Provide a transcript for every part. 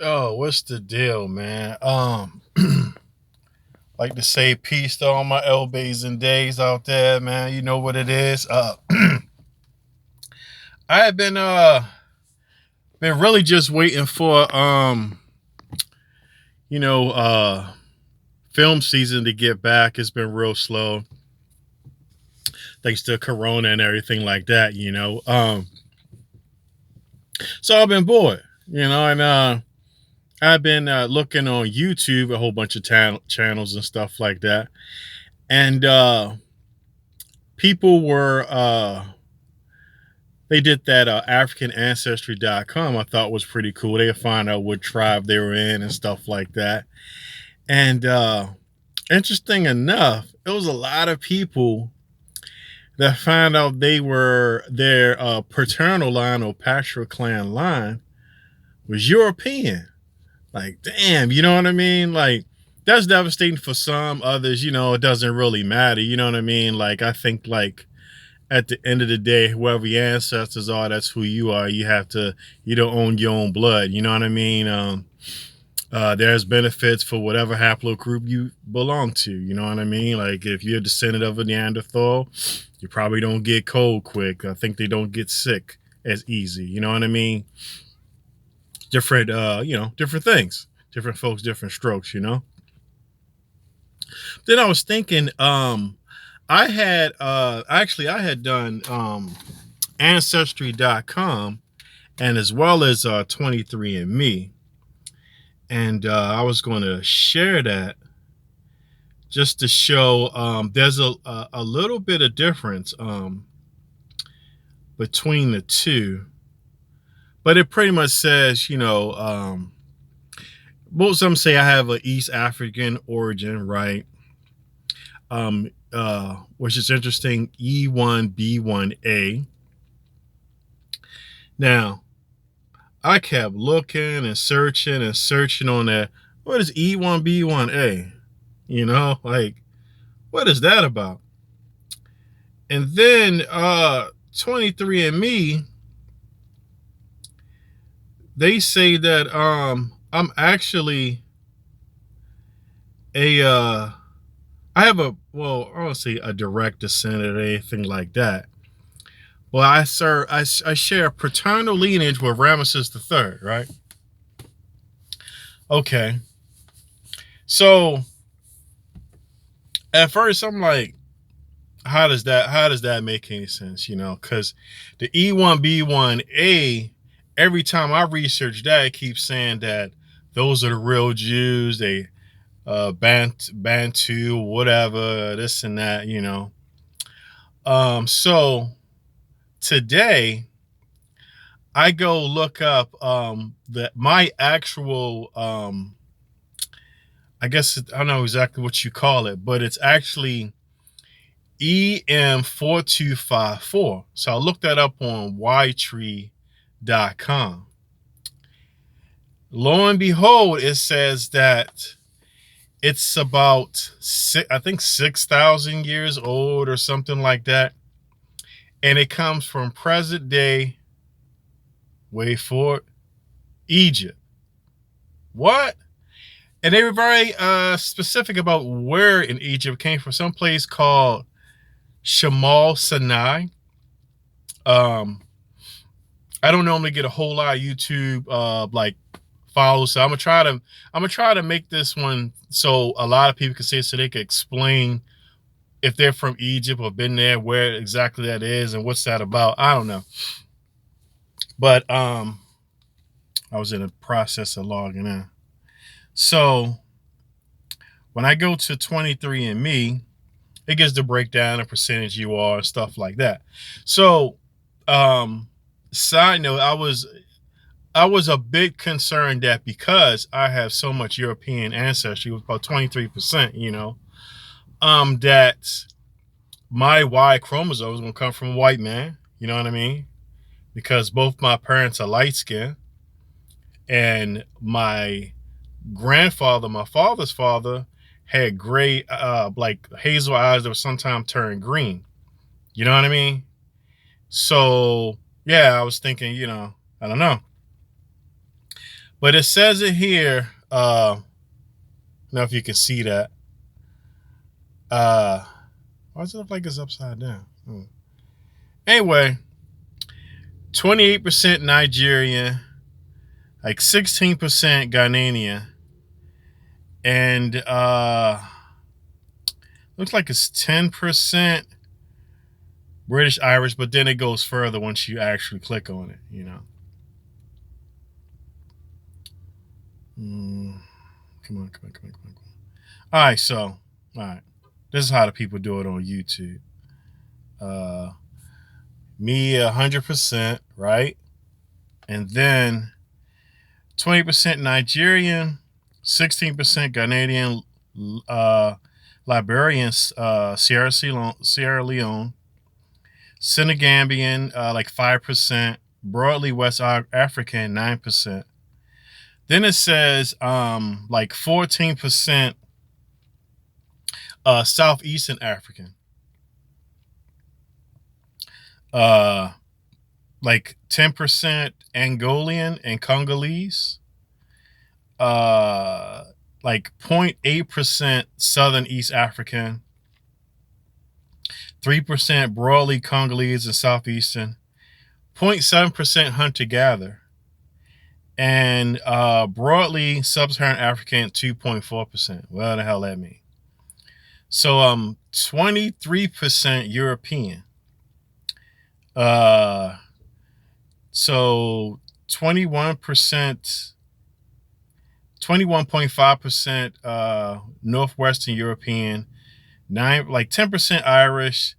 Oh, what's the deal, man? Like to say peace to all my Lbays and days out there, man. You know what it is. I have been really just waiting for you know, film season to get back. It's been real slow thanks to Corona and everything like that. So I've been bored, and I've been looking on YouTube, a whole bunch of channels and stuff like that. And people were they did that African Ancestry.com. I thought was pretty cool. They find out what tribe they were in and stuff like that. And interesting enough, it was a lot of people that found out they were their paternal line or patriarchal line was European. Like, damn, you know what I mean? Like, that's devastating for some. Others, it doesn't really matter. You know what I mean? Like, I think, like, at the end of the day, whoever your ancestors are, that's who you are. You don't own your own blood. You know what I mean? There's benefits for whatever haplogroup you belong to. You know what I mean? Like, if you're a descendant of a Neanderthal, you probably don't get cold quick. I think they don't get sick as easy. You know what I mean? Different, different things. Different folks, different strokes. Then I was thinking, I had done Ancestry.com and as well as 23andMe. And I was going to share that just to show there's a little bit of difference between the two. But it pretty much says, most of them say I have an East African origin, right? Which is interesting, E1B1A. Now, I kept looking and searching on that. What is E1B1A? Like, what is that about? And then 23andMe, they say that I'm actually I have I don't say a direct descendant or anything like that. Well, I share paternal lineage with Ramesses III, right? Okay. So at first I'm like, how does that make any sense? Because the E1B1A, every time I research that, it keeps saying that those are the real Jews. They Bantu, whatever, this and that. So today I go look up my actual I guess I don't know exactly what you call it, but it's actually EM4254. So I looked that up on ytree.com. Lo and behold, it says that it's about I think 6,000 years old or something like that. And it comes from present day, wait for it, Egypt. What? And they were very specific about where in Egypt it came from. Some place called Shamal Sinai. I don't normally get a whole lot of YouTube like follows, so I'm gonna try to make this one so a lot of people can see it, so they can explain if they're from Egypt or been there, where exactly that is and what's that about. I don't know, but I was in the process of logging in. So when I go to 23andMe, it gives the breakdown of percentage you are and stuff like that. So side note, I was a bit concerned that because I have so much European ancestry, with about 23%, that my Y chromosome is going to come from a white man. You know what I mean? Because both my parents are light skinned, and my grandfather, my father's father, had gray, like hazel eyes that would sometimes turn green. You know what I mean? So yeah, I was thinking, I don't know. But it says it here. Now if you can see that. Why does it look like it's upside down? Anyway, 28% Nigerian, like 16% Ghanaian, and looks like it's 10% British Irish, but then it goes further once you actually click on it, you know. Come on. All right, so, all right. This is how the people do it on YouTube. Me 100%, right? And then 20% Nigerian, 16% Ghanaian, Liberian, Sierra Leone, Senegambian, like 5%, broadly West African, 9%. Then it says like 14% Southeastern African, like 10% Angolan and Congolese, like 0.8% Southern East African, 3% broadly Congolese and Southeastern, 0.7% hunter-gatherer, and broadly Sub-Saharan African 2.4%. What the hell that mean? So 23% European. So 21.5% Northwestern European, 10% Irish,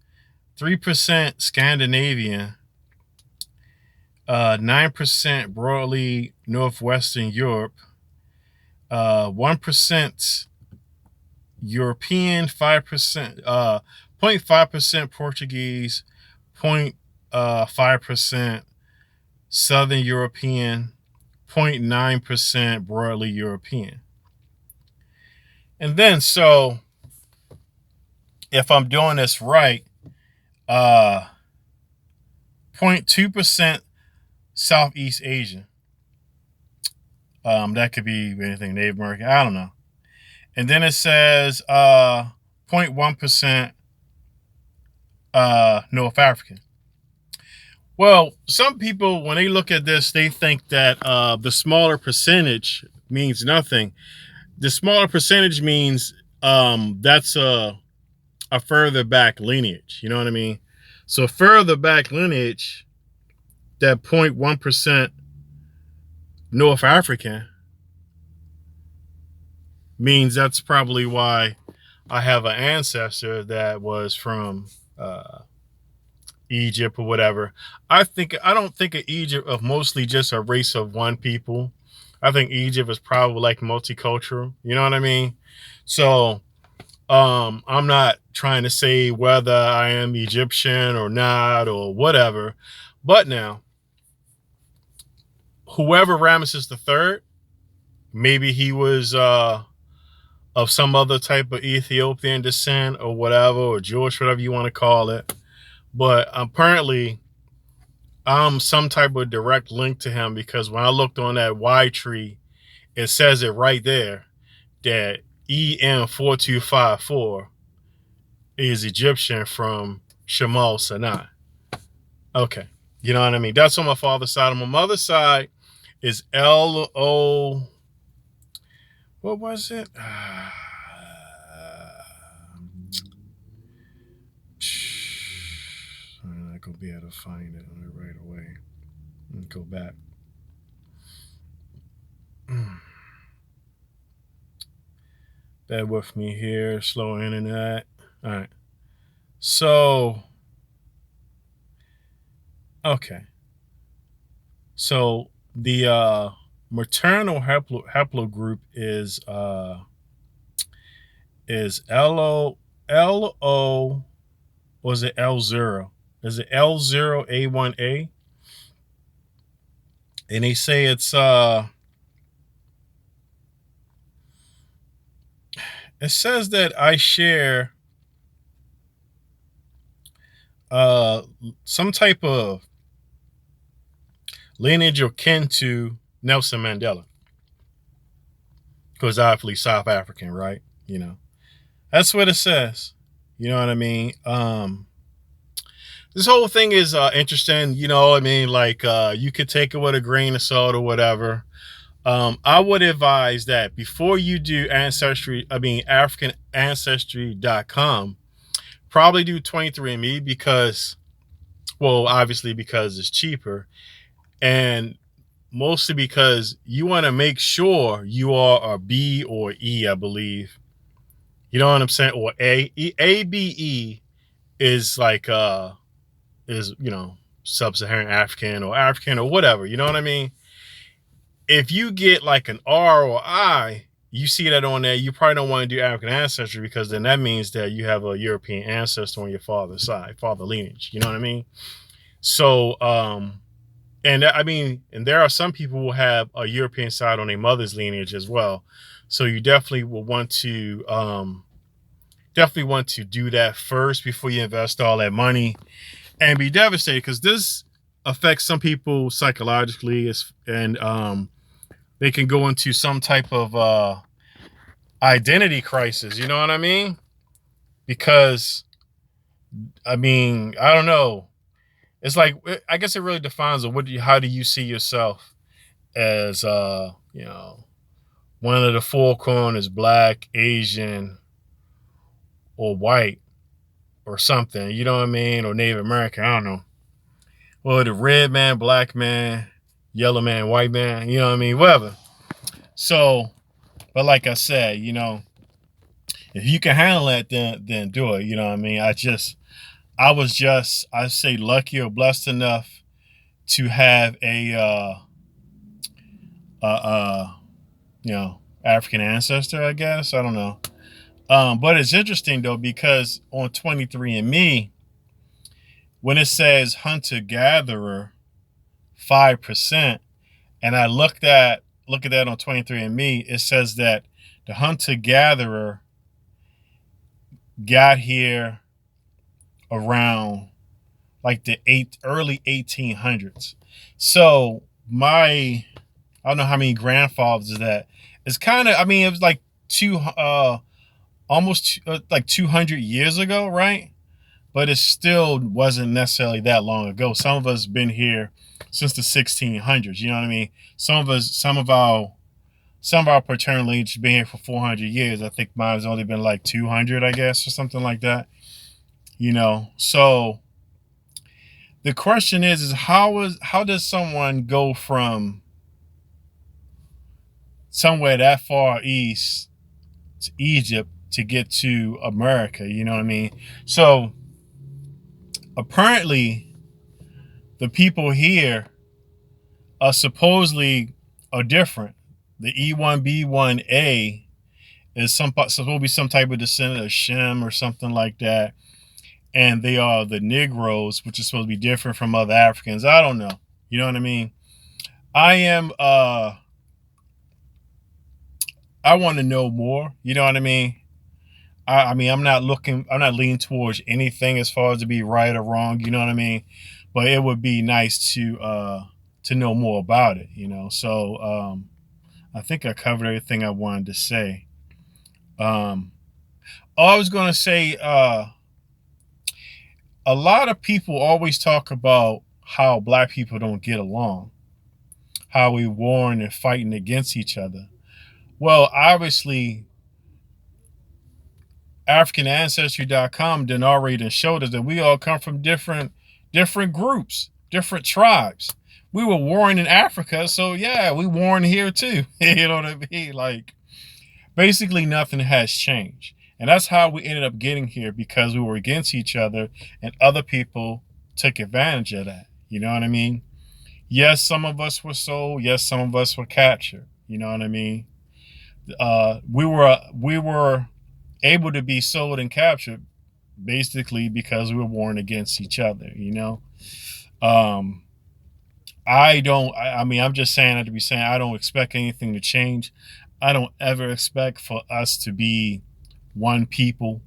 3% Scandinavian, 9% broadly Northwestern Europe, 1% European, 5%, 0.5% Portuguese, 0.5% Southern European, 0.9% broadly European. And then, so if I'm doing this right, 0.2% Southeast Asian. That could be anything, Native American, I don't know. And then it says 0.1% North African. Well, some people, when they look at this, they think that the smaller percentage means nothing. The smaller percentage means that's a further back lineage. You know what I mean? So further back lineage, that 0.1% North African means that's probably why I have an ancestor that was from Egypt or whatever. I don't think of Egypt of mostly just a race of one people. I think Egypt is probably like multicultural. You know what I mean? So I'm not trying to say whether I am Egyptian or not or whatever. But now, whoever Ramesses III, maybe he was of some other type of Ethiopian descent or whatever, or Jewish, whatever you want to call it. But apparently, I'm some type of direct link to him, because when I looked on that Y tree, it says it right there that EM4254 is Egyptian from Shemal Sinai. Okay. You know what I mean? That's on my father's side. On my mother's side is LO. What was it? I'm not going to be able to find it right away. Let me go back. Bear with me here. Slow internet. All right. So, okay. So the maternal haplogroup is LO, was it L0? Is it L0A1A? And they say it's it says that I share some type of lineage or kin to Nelson Mandela. because obviously South African, right? You know, that's what it says. You know what I mean? This whole thing is interesting. You know, I mean, like you could take it with a grain of salt or whatever. I would advise that before you do African Ancestry.com, probably do 23andMe because, well, obviously because it's cheaper, and mostly because you want to make sure you are a B or E, I believe. You know what I'm saying? Or ABE is like is, you know, sub-Saharan African or African or whatever. You know what I mean? If you get like an R or I, you see that on there, you probably don't want to do African ancestry because then that means that you have a European ancestor on your father's side, father lineage. You know what I mean? So, and I mean, and there are some people who have a European side on their mother's lineage as well. So you definitely will want to do that first before you invest all that money and be devastated, because this affects some people psychologically, and they can go into some type of identity crisis. You know what I mean? Because I mean, I don't know. It's like, I guess it really defines how do you see yourself as you know, one of the four corners, black, Asian, or white, or something. You know what I mean? Or Native American. I don't know. Well, the red man, black man, yellow man, white man. You know what I mean? Whatever. So, but like I said, you know, if you can handle that, then do it. You know what I mean? I say lucky or blessed enough to have a you know, African ancestor, I guess. I don't know. But it's interesting though, because on 23andMe, when it says hunter gatherer 5%, and I look at that on 23andMe, it says that the hunter gatherer got here around like the early 1800s. So I don't know how many grandfathers is that. It's kind of, I mean, it was like almost like 200 years ago, right? But it still wasn't necessarily that long ago. Some of us been here since the 1600s. You know what I mean? Some of our paternal lineage been here for 400 years. I think mine's only been like 200, I guess, or something like that. You know, so the question is how does someone go from somewhere that far east to Egypt to get to America? You know what I mean? So apparently the people here are supposedly are different. The E1B1A is supposed to be some type of descendant of Shem or something like that. And they are the Negroes, which is supposed to be different from other Africans. I don't know. You know what I mean? I want to know more. You know what I mean? I mean, I'm not leaning towards anything as far as to be right or wrong. You know what I mean? But it would be nice to know more about it. You know, so I think I covered everything I wanted to say. I was going to say, a lot of people always talk about how black people don't get along, how we warring and fighting against each other. Well, obviously, AfricanAncestry.com done already showed us that we all come from different groups, different tribes. We were warring in Africa, so yeah, we warring here too. You know what I mean? Like, basically nothing has changed. And that's how we ended up getting here, because we were against each other and other people took advantage of that. You know what I mean? Yes, some of us were sold. Yes, some of us were captured. You know what I mean? We were able to be sold and captured basically because we were warring against each other. You know, I'm just saying that to be saying I don't expect anything to change. I don't ever expect for us to be one people.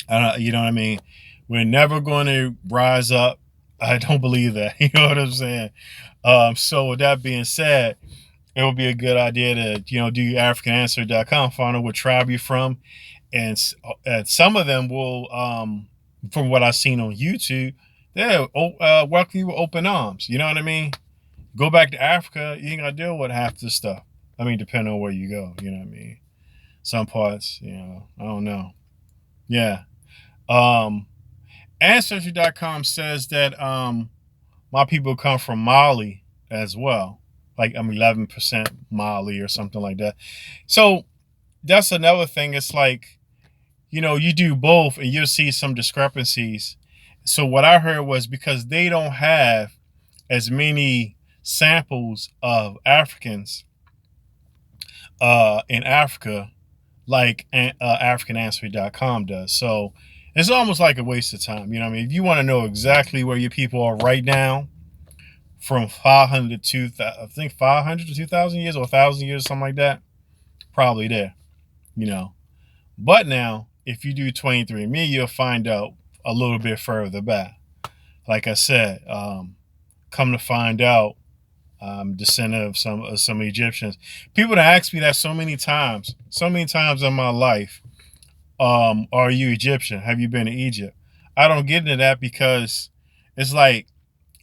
You know what I mean? We're never going to rise up. I don't believe that. You know what I'm saying? So with that being said, it would be a good idea to, do AfricanAncestry.com, find out what tribe you're from, and some of them will, from what I've seen on YouTube, they'll welcome you with open arms. You know what I mean? Go back to Africa, you ain't gotta deal with half this stuff. I mean, depending on where you go, you know what I mean? Some parts, I don't know. Yeah. Ancestry.com says that my people come from Mali as well. Like I'm 11% Mali or something like that. So that's another thing. It's like, you do both and you'll see some discrepancies. So what I heard was because they don't have as many samples of Africans in Africa like AfricanAncestry.com does. So it's almost like a waste of time. You know what I mean? If you want to know exactly where your people are right now, from 500 to 2,000, I think 500 to 2,000 years or 1,000 years, something like that, probably there, But now, if you do 23andMe, you'll find out a little bit further back. Like I said, come to find out, descendant of some Egyptians. People have asked me that so many times in my life. Are you Egyptian? Have you been to Egypt? I don't get into that because it's like,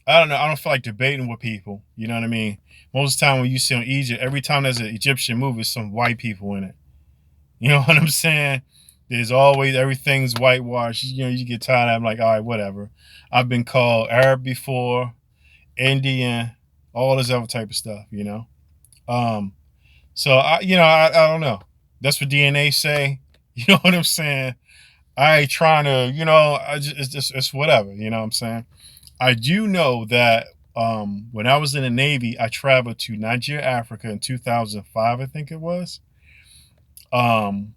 I don't know. I don't feel like debating with people. You know what I mean? Most of the time when you see on Egypt, every time there's an Egyptian movie, there's some white people in it. You know what I'm saying? There's always, everything's whitewashed. You get tired of it. I'm like, all right, whatever. I've been called Arab before, Indian, all this other type of stuff, So I don't know. That's what DNA say. You know what I'm saying? I ain't trying to, it's whatever. You know what I'm saying? I do know that when I was in the Navy, I traveled to Nigeria, Africa in 2005, I think it was. And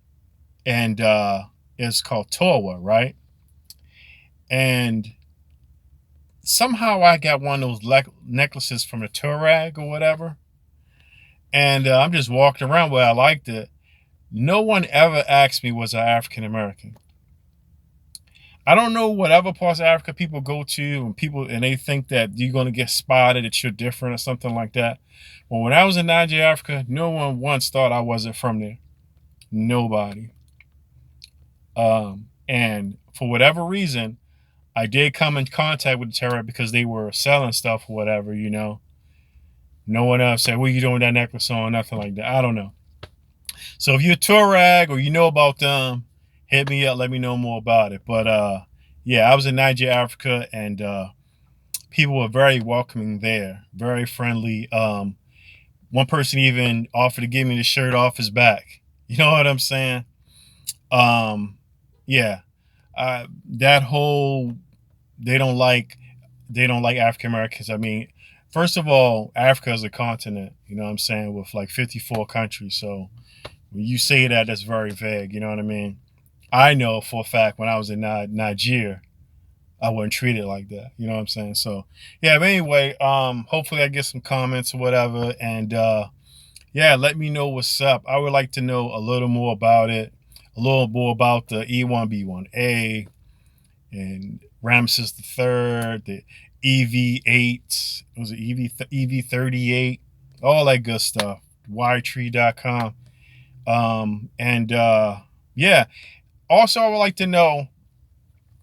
it's called Towa, right? And somehow I got one of those necklaces from a Turag or whatever. And I'm just walking around where I liked it. No one ever asked me, was I African American? I don't know what other parts of Africa people go to and they think that you're going to get spotted, that you're different or something like that. Well, when I was in Nigeria, Africa, no one once thought I wasn't from there. Nobody. And for whatever reason, I did come in contact with the terror because they were selling stuff or whatever, No one else said, what are you doing with that necklace on? Nothing like that. I don't know. So if you're a Turag or you know about them, hit me up. Let me know more about it. But yeah, I was in Nigeria, Africa, and people were very welcoming there, very friendly. One person even offered to give me the shirt off his back. You know what I'm saying? Yeah. That whole they don't like African Americans. I mean, first of all, Africa is a continent, you know what I'm saying, with like 54 countries. So when you say that, that's very vague, you know what I mean? I know for a fact when I was in Nigeria, I wasn't treated like that, you know what I'm saying? So yeah, but anyway, hopefully I get some comments or whatever, and yeah, let me know what's up. I would like to know a little more about it, a little more about the E1B1A and Ramesses III, the EV8, was it EV38, all that good stuff. Ytree.com. And yeah. Also, I would like to know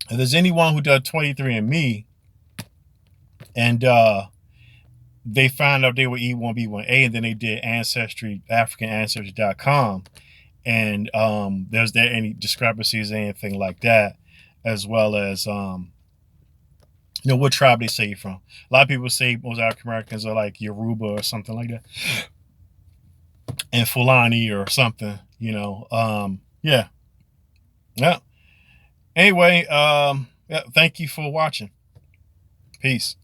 if there's anyone who does 23andMe and they found out they were E1B1A and then they did Ancestry, AfricanAncestry.com. And there's there any discrepancies, anything like that, as well as what tribe they say you're from. A lot of people say most African Americans are like Yoruba or something like that, and Fulani or something. Yeah. Anyway, yeah, thank you for watching. Peace.